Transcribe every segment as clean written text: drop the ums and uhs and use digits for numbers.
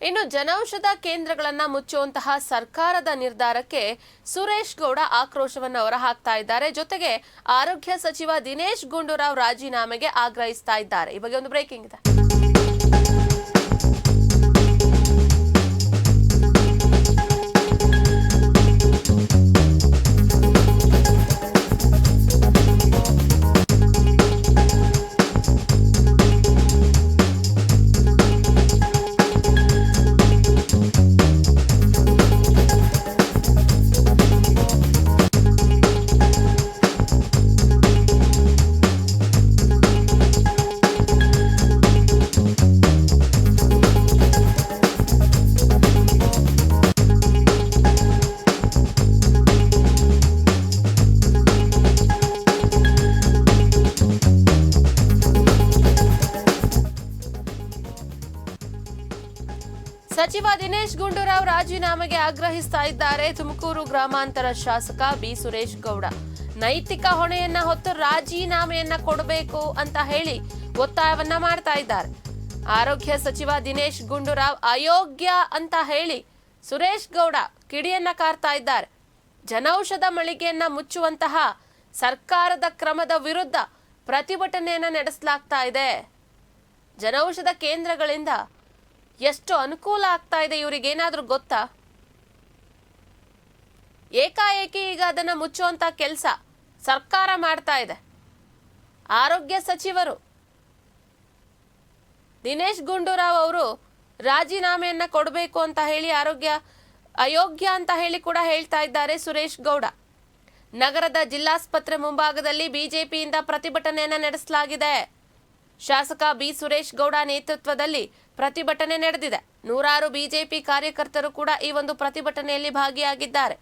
ಇನ್ನು ಜನೌಷಧ ಕೇಂದ್ರಗಳನ್ನು ಮುಚ್ಚುವಂತಹ ಸರ್ಕಾರದ ನಿರ್ಧಾರಕ್ಕೆ ಸುರೇಶ್ ಗೌಡ ಆಕ್ರೋಶವನ್ನು ಹೊರಹಾಕ್ತಾ ಇದ್ದಾರೆ. ಜೊತೆಗೆ ಆರೋಗ್ಯ ಸಚಿವ ದಿನೇಶ್ ಗುಂಡೂರಾವ್ ರಾಜೀನಾಮೆಗೆ ಆಗ್ರಹಿಸ್ತಾ ಇದ್ದಾರೆ. ಈ ಬಗ್ಗೆ ಒಂದು ಬ್ರೇಕಿಂಗ್ ಇದೆ. ಸಚಿವ ದಿನೇಶ್ ಗುಂಡೂರಾವ್ ರಾಜೀನಾಮೆಗೆ ಆಗ್ರಹಿಸ್ತಾ ಇದ್ದಾರೆ. ತುಮಕೂರು ಗ್ರಾಮಾಂತರ ಶಾಸಕ ಬಿ ಸುರೇಶ್ ಗೌಡ ನೈತಿಕ ಹೊಣೆಯನ್ನ ಹೊತ್ತು ರಾಜೀನಾಮೆಯನ್ನ ಕೊಡಬೇಕು ಅಂತ ಹೇಳಿ ಒತ್ತಾಯವನ್ನ ಮಾಡ್ತಾ ಇದ್ದಾರೆ. ಆರೋಗ್ಯ ಸಚಿವ ದಿನೇಶ್ ಗುಂಡೂರಾವ್ ಅಯೋಗ್ಯ ಅಂತ ಹೇಳಿ ಸುರೇಶ್ ಗೌಡ ಕಿಡಿಯನ್ನ ಕಾರ್ತಾ ಇದ್ದಾರೆ. ಜನೌಷಧ ಮಳಿಗೆಯನ್ನ ಮುಚ್ಚುವಂತಹ ಸರ್ಕಾರದ ಕ್ರಮದ ವಿರುದ್ಧ ಪ್ರತಿಭಟನೆಯನ್ನ ನಡೆಸಲಾಗ್ತಾ ಇದೆ. ಜನೌಷಧ ಕೇಂದ್ರಗಳಿಂದ ಎಷ್ಟು ಅನುಕೂಲ ಆಗ್ತಾ ಇದೆ ಇವರಿಗೇನಾದ್ರೂ ಗೊತ್ತಾ? ಏಕಾಏಕಿ ಈಗ ಅದನ್ನ ಮುಚ್ಚುವಂತ ಕೆಲಸ ಸರ್ಕಾರ ಮಾಡ್ತಾ ಇದೆ. ಆರೋಗ್ಯ ಸಚಿವರು ದಿನೇಶ್ ಗುಂಡೂರಾವ್ ಅವರು ರಾಜೀನಾಮೆಯನ್ನ ಕೊಡಬೇಕು ಅಂತ ಹೇಳಿ ಅಯೋಗ್ಯ ಅಂತ ಹೇಳಿ ಕೂಡ ಹೇಳ್ತಾ ಇದ್ದಾರೆ ಸುರೇಶ್ ಗೌಡ. ನಗರದ ಜಿಲ್ಲಾಸ್ಪತ್ರೆ ಮುಂಭಾಗದಲ್ಲಿ ಬಿಜೆಪಿಯಿಂದ ಪ್ರತಿಭಟನೆಯನ್ನ ನಡೆಸಲಾಗಿದೆ. ಶಾಸಕ ಬಿ ಸುರೇಶ್ ಗೌಡ ನೇತೃತ್ವದಲ್ಲಿ ಪ್ರತಿಭಟನೆ ನಡೆದಿದೆ. ನೂರಾರು ಬಿಜೆಪಿ ಕಾರ್ಯಕರ್ತರು ಕೂಡ ಈ ಒಂದು ಪ್ರತಿಭಟನೆಯಲ್ಲಿ ಭಾಗಿಯಾಗಿದ್ದಾರೆ.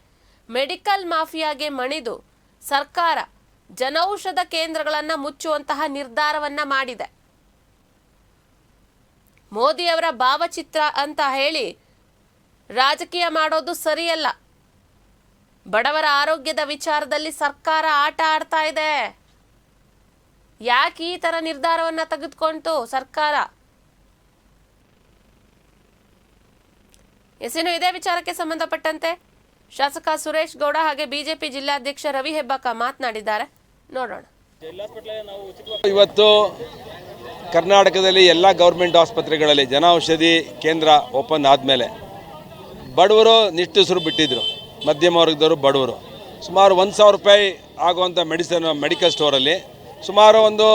ಮೆಡಿಕಲ್ ಮಾಫಿಯಾಗೆ ಮಣಿದು ಸರ್ಕಾರ ಜನೌಷಧ ಕೇಂದ್ರಗಳನ್ನು ಮುಚ್ಚುವಂತಹ ನಿರ್ಧಾರವನ್ನ ಮಾಡಿದೆ. ಮೋದಿಯವರ ಭಾವಚಿತ್ರ ಅಂತ ಹೇಳಿ ರಾಜಕೀಯ ಮಾಡೋದು ಸರಿಯಲ್ಲ. ಬಡವರ ಆರೋಗ್ಯದ ವಿಚಾರದಲ್ಲಿ ಸರ್ಕಾರ ಆಟ ಆಡ್ತಾ ಇದೆ. ಯಾಕೆ ಈ ತರ ನಿರ್ಧಾರವನ್ನ ತೆಗೆದುಕೊಂತು ಸರ್ಕಾರ? ಇನ್ನು ಇದೇ ವಿಚಾರಕ್ಕೆ ಸಂಬಂಧಪಟ್ಟಂತೆ ಶಾಸಕ ಸುರೇಶ್ ಗೌಡ ಹಾಗೆ ಬಿಜೆಪಿ ಜಿಲ್ಲಾಧ್ಯಕ್ಷ ರವಿ ಹೆಬ್ಬಾಕ ಮಾತನಾಡಿದ್ದಾರೆ. ನೋಡೋಣ. ಇವತ್ತು ಕರ್ನಾಟಕದಲ್ಲಿ ಎಲ್ಲ ಗೌರ್ಮೆಂಟ್ ಆಸ್ಪತ್ರೆಗಳಲ್ಲಿ ಜನೌಷಧಿ ಕೇಂದ್ರ ಓಪನ್ ಆದಮೇಲೆ ಬಡವರು ನಿಟ್ಟುಸಿರು ಬಿಟ್ಟಿದ್ರು. ಮಧ್ಯಮ ವರ್ಗದವರು ಬಡವರು ಸುಮಾರು 1,000 ರೂಪಾಯಿ ಆಗುವಂಥ ಮೆಡಿಕಲ್ ಸ್ಟೋರಲ್ಲಿ ಸುಮಾರು ಒಂದು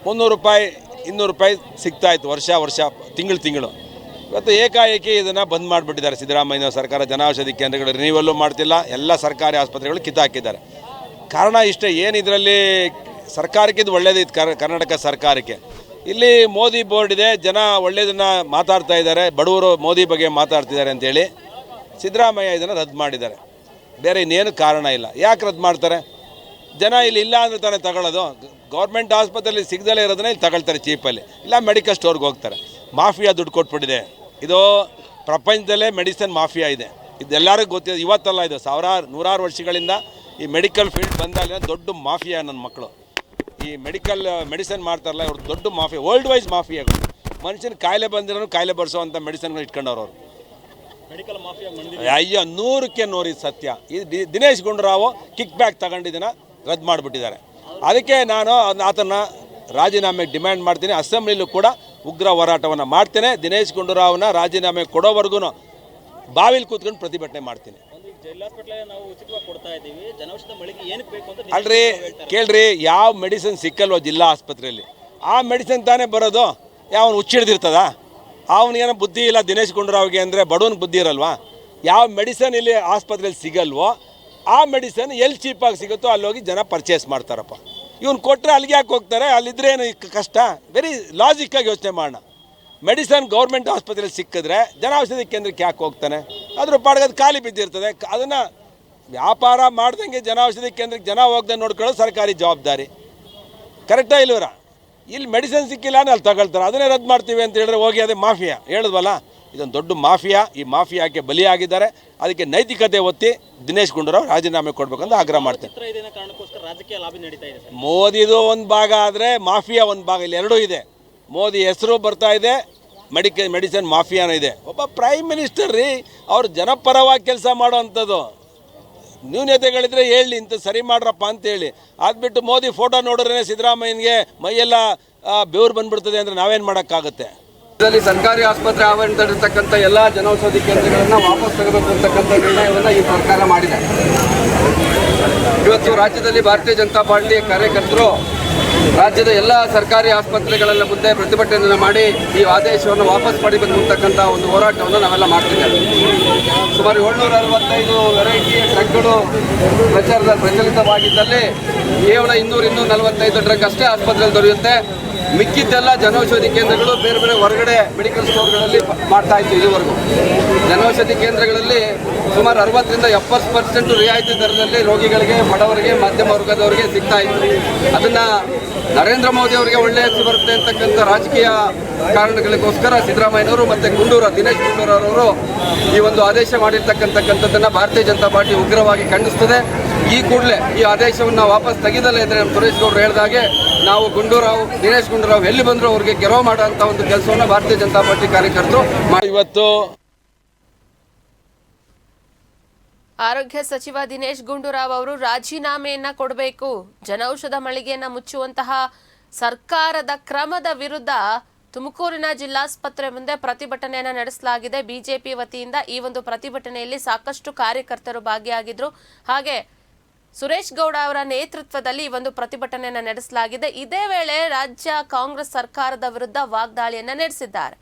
300 ರೂಪಾಯಿ 200 ರೂಪಾಯಿ ಸಿಗ್ತಾಯಿತ್ತು ವರ್ಷ ತಿಂಗಳು. ಇವತ್ತು ಏಕಾಏಕಿ ಇದನ್ನು ಬಂದ್ ಮಾಡಿಬಿಟ್ಟಿದ್ದಾರೆ ಸಿದ್ದರಾಮಯ್ಯ ಸರ್ಕಾರ. ಜನೌಷಧಿ ಕೇಂದ್ರಗಳು ರಿನಿವಲ್ಲು ಮಾಡ್ತಿಲ್ಲ, ಎಲ್ಲ ಸರ್ಕಾರಿ ಆಸ್ಪತ್ರೆಗಳು ಕಿತ್ತಾಕಿದ್ದಾರೆ. ಕಾರಣ ಇಷ್ಟೇ, ಏನು ಇದರಲ್ಲಿ ಸರ್ಕಾರಕ್ಕೆ ಇದು ಒಳ್ಳೆಯದಿತ್ತು, ಕರ್ನಾಟಕ ಸರ್ಕಾರಕ್ಕೆ. ಇಲ್ಲಿ ಮೋದಿ ಬೋರ್ಡ್ ಇದೆ, ಜನ ಒಳ್ಳೆಯದನ್ನು ಮಾತಾಡ್ತಾ ಇದ್ದಾರೆ, ಬಡವರು ಮೋದಿ ಬಗ್ಗೆ ಮಾತಾಡ್ತಿದ್ದಾರೆ ಅಂತೇಳಿ ಸಿದ್ದರಾಮಯ್ಯ ಇದನ್ನು ರದ್ದು ಮಾಡಿದ್ದಾರೆ. ಬೇರೆ ಇನ್ನೇನು ಕಾರಣ ಇಲ್ಲ. ಯಾಕೆ ರದ್ದು ಮಾಡ್ತಾರೆ? ಜನ ಇಲ್ಲಿ ಇಲ್ಲ ಅಂದರೆ ತಾನೇ ತಗೊಳ್ಳೋದು. ಗೌರ್ಮೆಂಟ್ ಆಸ್ಪತ್ರೆಯಲ್ಲಿ ಸಿಗದಲ್ಲೇ ಇರೋದನ್ನ ಇಲ್ಲಿ ತಗೊಳ್ತಾರೆ ಚೀಪಲ್ಲಿ, ಇಲ್ಲ ಮೆಡಿಕಲ್ ಸ್ಟೋರ್ಗೆ ಹೋಗ್ತಾರೆ. ಮಾಫಿಯಾ ದುಡ್ಡು ಕೊಟ್ಬಿಟ್ಟಿದೆ. ಇದು ಪ್ರಪಂಚದಲ್ಲೇ ಮೆಡಿಸಿನ್ ಮಾಫಿಯಾ ಇದೆ, ಇದೆಲ್ಲರಿಗೂ ಗೊತ್ತಿದೆ. ಇವತ್ತಲ್ಲ, ಇದು ನೂರಾರು ವರ್ಷಗಳಿಂದ ಈ ಮೆಡಿಕಲ್ ಫೀಲ್ಡ್ ಬಂದಾಗ ದೊಡ್ಡ ಮಾಫಿಯಾ. ನನ್ನ ಮಕ್ಕಳು ಈ ಮೆಡಿಸಿನ್ ಮಾಡ್ತಾರಲ್ಲ, ಇವ್ರು ದೊಡ್ಡ ಮಾಫಿಯಾ, ವರ್ಲ್ಡ್ ವೈಸ್ ಮಾಫಿಯಾಗಳು. ಮನುಷ್ಯನ ಕಾಯಿಲೆ ಬಂದಿರೋ ಕಾಯಿಲೆ ಬರ್ಸೋವಂಥ ಮೆಡಿಸಿನ್ಗಳು ಇಟ್ಕೊಂಡವ್ರು ಅವರು. ಅಯ್ಯೋ, 100ಕ್ಕೆ 100 ಸತ್ಯ. ಈ ದಿನೇಶ್ ಗುಂಡೂರಾವ್ ಕಿಕ್ ಬ್ಯಾಕ್ ತಗೊಂಡಿದ್ದನ್ನು ರದ್ದು ಮಾಡಿಬಿಟ್ಟಿದ್ದಾರೆ. ಅದಕ್ಕೆ ನಾನು ಆತನ ರಾಜೀನಾಮೆಗೆ ಡಿಮ್ಯಾಂಡ್ ಮಾಡ್ತೀನಿ. ಅಸೆಂಬ್ಲಿಲೂ ಕೂಡ ಉಗ್ರ ಹೋರಾಟವನ್ನು ಮಾಡ್ತೇನೆ. ದಿನೇಶ್ ಗುಂಡೂರಾವ್ನ ರಾಜೀನಾಮೆ ಕೊಡೋವರೆಗೂ ಬಾವಿಲಿ ಕೂತ್ಕೊಂಡು ಪ್ರತಿಭಟನೆ ಮಾಡ್ತೀನಿ. ಅಲ್ರಿ, ಕೇಳ್ರಿ, ಯಾವ ಮೆಡಿಸಿನ್ ಸಿಕ್ಕಲ್ವೋ ಜಿಲ್ಲಾ ಆಸ್ಪತ್ರೆಯಲ್ಲಿ ಆ ಮೆಡಿಸಿನ್ ತಾನೇ ಬರೋದು. ಯಾವನು ಹುಚ್ಚಿಡ್ದಿರ್ತದ? ಅವನಿಗೇನೋ ಬುದ್ಧಿ ಇಲ್ಲ ದಿನೇಶ್ ಗುಂಡೂರಾವ್ಗೆ ಅಂದರೆ ಬಡವನಿಗೆ ಬುದ್ಧಿ ಇರಲ್ವಾ? ಯಾವ ಮೆಡಿಸನ್ ಇಲ್ಲಿ ಆಸ್ಪತ್ರೆಯಲ್ಲಿ ಸಿಗಲ್ವೋ ಆ ಮೆಡಿಸನ್ ಎಲ್ಲಿ ಚೀಪಾಗಿ ಸಿಗುತ್ತೋ ಅಲ್ಲೋಗಿ ಜನ ಪರ್ಚೇಸ್ ಮಾಡ್ತಾರಪ್ಪ. ಇವನು ಕೊಟ್ಟರೆ ಅಲ್ಲಿಗೆ ಯಾಕೆ ಹೋಗ್ತಾರೆ? ಅಲ್ಲಿದ್ದರೆ ಏನು ಕಷ್ಟ? ವೆರಿ ಲಾಜಿಕ್ಕಾಗಿ ಯೋಚನೆ ಮಾಡೋಣ. ಮೆಡಿಸನ್ ಗೌರ್ಮೆಂಟ್ ಆಸ್ಪತ್ರೆಯಲ್ಲಿ ಸಿಕ್ಕಿದ್ರೆ ಜನೌಷಧಿ ಕೇಂದ್ರಕ್ಕೆ ಯಾಕೆ ಹೋಗ್ತಾನೆ? ಅದ್ರ ಪಾಡ್ಗದು ಖಾಲಿ ಬಿದ್ದಿರ್ತದೆ. ಅದನ್ನು ವ್ಯಾಪಾರ ಮಾಡ್ದಂಗೆ ಜನೌಷಧಿ ಕೇಂದ್ರಕ್ಕೆ ಜನ ಹೋಗ್ದಂಗೆ ನೋಡ್ಕೊಳ್ಳೋದು ಸರ್ಕಾರಿ ಜವಾಬ್ದಾರಿ. ಕರೆಕ್ಟಾ ಇಲ್ವರ? ಇಲ್ಲಿ ಮೆಡಿಸಿನ್ ಸಿಕ್ಕಿಲ್ಲ ಅಂದ್ರೆ ಅಲ್ಲಿ ತಗೊಳ್ತಾರೆ, ಅದನ್ನೇ ರದ್ದು ಮಾಡ್ತೀವಿ ಅಂತ ಹೇಳಿದ್ರೆ ಹೋಗಿ ಅದೇ ಮಾಫಿಯಾ. ಹೇಳಿದ್ವಲ್ಲ, ಇದೊಂದು ದೊಡ್ಡ ಮಾಫಿಯಾ. ಈ ಮಾಫಿಯಾಕ್ಕೆ ಬಲಿಯಾಗಿದ್ದಾರೆ. ಅದಕ್ಕೆ ನೈತಿಕತೆ ಒತ್ತಿ ದಿನೇಶ್ ಗುಂಡೂರಾವ್ ರಾಜೀನಾಮೆ ಕೊಡಬೇಕಂತ ಆಗ್ರಹ ಮಾಡ್ತೇನೆ. ಮೋದಿದು ಒಂದು ಭಾಗ ಆದರೆ ಮಾಫಿಯಾ ಒಂದು ಭಾಗ, ಇಲ್ಲಿ ಎರಡೂ ಇದೆ. ಮೋದಿ ಹೆಸರು ಬರ್ತಾ ಇದೆ, ಮೆಡಿಸಿನ್ ಮಾಫಿಯಾನ ಇದೆ. ಒಬ್ಬ ಪ್ರೈಮ್ ಮಿನಿಸ್ಟರ್ ರೀ, ಅವ್ರು ಜನಪರವಾಗಿ ಕೆಲಸ ಮಾಡೋವಂಥದ್ದು. ನ್ಯೂನತೆಗಳಿದ್ರೆ ಹೇಳಿ, ಇಂಥ ಸರಿ ಮಾಡ್ರಪ್ಪ ಅಂತೇಳಿ. ಅದ್ಬಿಟ್ಟು ಮೋದಿ ಫೋಟೋ ನೋಡಿದ್ರೆ ಸಿದ್ದರಾಮಯ್ಯನಿಗೆ ಮೈಯೆಲ್ಲ ಬೆವರು ಬಂದ್ಬಿಡ್ತದೆ ಅಂದರೆ ನಾವೇನು ಮಾಡೋಕ್ಕಾಗುತ್ತೆ? ಇದರಲ್ಲಿ ಸರ್ಕಾರಿ ಆಸ್ಪತ್ರೆ ಆವರಣದಲ್ಲಿರ್ತಕ್ಕಂಥ ಎಲ್ಲ ಜನೌಷಧಿ ಕೇಂದ್ರಗಳನ್ನು ವಾಪಸ್ ತಗಬೇಕು ಅಂತಕ್ಕಂಥ ನಿರ್ಣಯವನ್ನು ಈ ಸರ್ಕಾರ ಮಾಡಿದೆ. ಇವತ್ತು ರಾಜ್ಯದಲ್ಲಿ ಭಾರತೀಯ ಜನತಾ ಪಾರ್ಟಿ ಕಾರ್ಯಕರ್ತರು ರಾಜ್ಯದ ಎಲ್ಲ ಸರ್ಕಾರಿ ಆಸ್ಪತ್ರೆಗಳ ಮುಂದೆ ಪ್ರತಿಭಟನೆಯನ್ನು ಮಾಡಿ ಈ ಆದೇಶವನ್ನು ವಾಪಸ್ ಪಡಿಬೇಕು ಅಂತಕ್ಕಂಥ ಒಂದು ಹೋರಾಟವನ್ನು ನಾವೆಲ್ಲ ಮಾಡ್ತಿದ್ದೇವೆ. ಸುಮಾರು 765 ವೆರೈಟಿಯ ಡ್ರಗ್ಗಳು ಪ್ರಚಲಿತವಾಗಿದ್ದಲ್ಲಿ ಕೇವಲ 245 ಡ್ರಗ್ ಅಷ್ಟೇ ಆಸ್ಪತ್ರೆಯಲ್ಲಿ ದೊರೆಯುತ್ತೆ. ಮಿಕ್ಕಿದ್ದೆಲ್ಲ ಜನೌಷಧಿ ಕೇಂದ್ರಗಳು ಬೇರೆ ಬೇರೆ ಹೊರಗಡೆ ಮೆಡಿಕಲ್ ಸ್ಟೋರ್ಗಳಲ್ಲಿ ಮಾಡ್ತಾ ಇತ್ತು. ಇದುವರೆಗೂ ಜನೌಷಧಿ ಕೇಂದ್ರಗಳಲ್ಲಿ ಸುಮಾರು 60ರಿಂದ 70% ರಿಯಾಯಿತಿ ದರದಲ್ಲಿ ರೋಗಿಗಳಿಗೆ, ಬಡವರಿಗೆ, ಮಧ್ಯಮ ವರ್ಗದವರಿಗೆ ಸಿಗ್ತಾ ಇತ್ತು. ಅದನ್ನು ನರೇಂದ್ರ ಮೋದಿ ಅವರಿಗೆ ಒಳ್ಳೆಯ ಹೆಸರು ಬರುತ್ತೆ ಅಂತಕ್ಕಂಥ ರಾಜಕೀಯ ಕಾರಣಗಳಿಗೋಸ್ಕರ ಸಿದ್ದರಾಮಯ್ಯನವರು ಮತ್ತು ದಿನೇಶ್ ಗುಂಡೂರಾವ್ ಈ ಒಂದು ಆದೇಶ ಮಾಡಿರ್ತಕ್ಕಂಥದ್ದನ್ನು ಭಾರತೀಯ ಜನತಾ ಪಾರ್ಟಿ ಉಗ್ರವಾಗಿ ಖಂಡಿಸ್ತದೆ. ಈ ಕೂಡಲೇ ಈ ಆದೇಶವನ್ನು ವಾಪಸ್ ತೆಗೆದಲ್ಲೇ ಇದ್ದರೆ ನಮ್ಮ ಸುರೇಶ್ ಗೌಡರು ಹೇಳಿದಾಗೆ ನಾವು ದಿನೇಶ್ ಗುಂಡೂರಾವ್ ಎಲ್ಲಿ ಬಂದರೂ ಅವ್ರಿಗೆ ಗೆರವು ಮಾಡುವಂಥ ಒಂದು ಕೆಲಸವನ್ನು ಭಾರತೀಯ ಜನತಾ ಪಾರ್ಟಿ ಕಾರ್ಯಕರ್ತರು ಇವತ್ತು ಆರೋಗ್ಯ ಸಚಿವ ದಿನೇಶ್ ಗುಂಡೂರಾವ್ ಅವರು ರಾಜೀನಾಮೆಯನ್ನ ಕೊಡಬೇಕು, ಜನೌಷಧ ಮಳಿಗೆಯನ್ನ ಮುಚ್ಚುವಂತಹ ಸರ್ಕಾರದ ಕ್ರಮದ ವಿರುದ್ಧ ತುಮಕೂರಿನ ಜಿಲ್ಲಾಸ್ಪತ್ರೆ ಮುಂದೆ ಪ್ರತಿಭಟನೆಯನ್ನ ನಡೆಸಲಾಗಿದೆ. ಬಿಜೆಪಿ ವತಿಯಿಂದ ಈ ಒಂದು ಪ್ರತಿಭಟನೆಯಲ್ಲಿ ಸಾಕಷ್ಟು ಕಾರ್ಯಕರ್ತರು ಭಾಗಿಯಾಗಿದ್ರು. ಹಾಗೆ ಸುರೇಶ್ ಗೌಡ ಅವರ ನೇತೃತ್ವದಲ್ಲಿ ಈ ಒಂದು ಪ್ರತಿಭಟನೆಯನ್ನ ನಡೆಸಲಾಗಿದೆ. ಇದೇ ವೇಳೆ ರಾಜ್ಯ ಕಾಂಗ್ರೆಸ್ ಸರ್ಕಾರದ ವಿರುದ್ಧ ವಾಗ್ದಾಳಿಯನ್ನ ನಡೆಸಿದ್ದಾರೆ.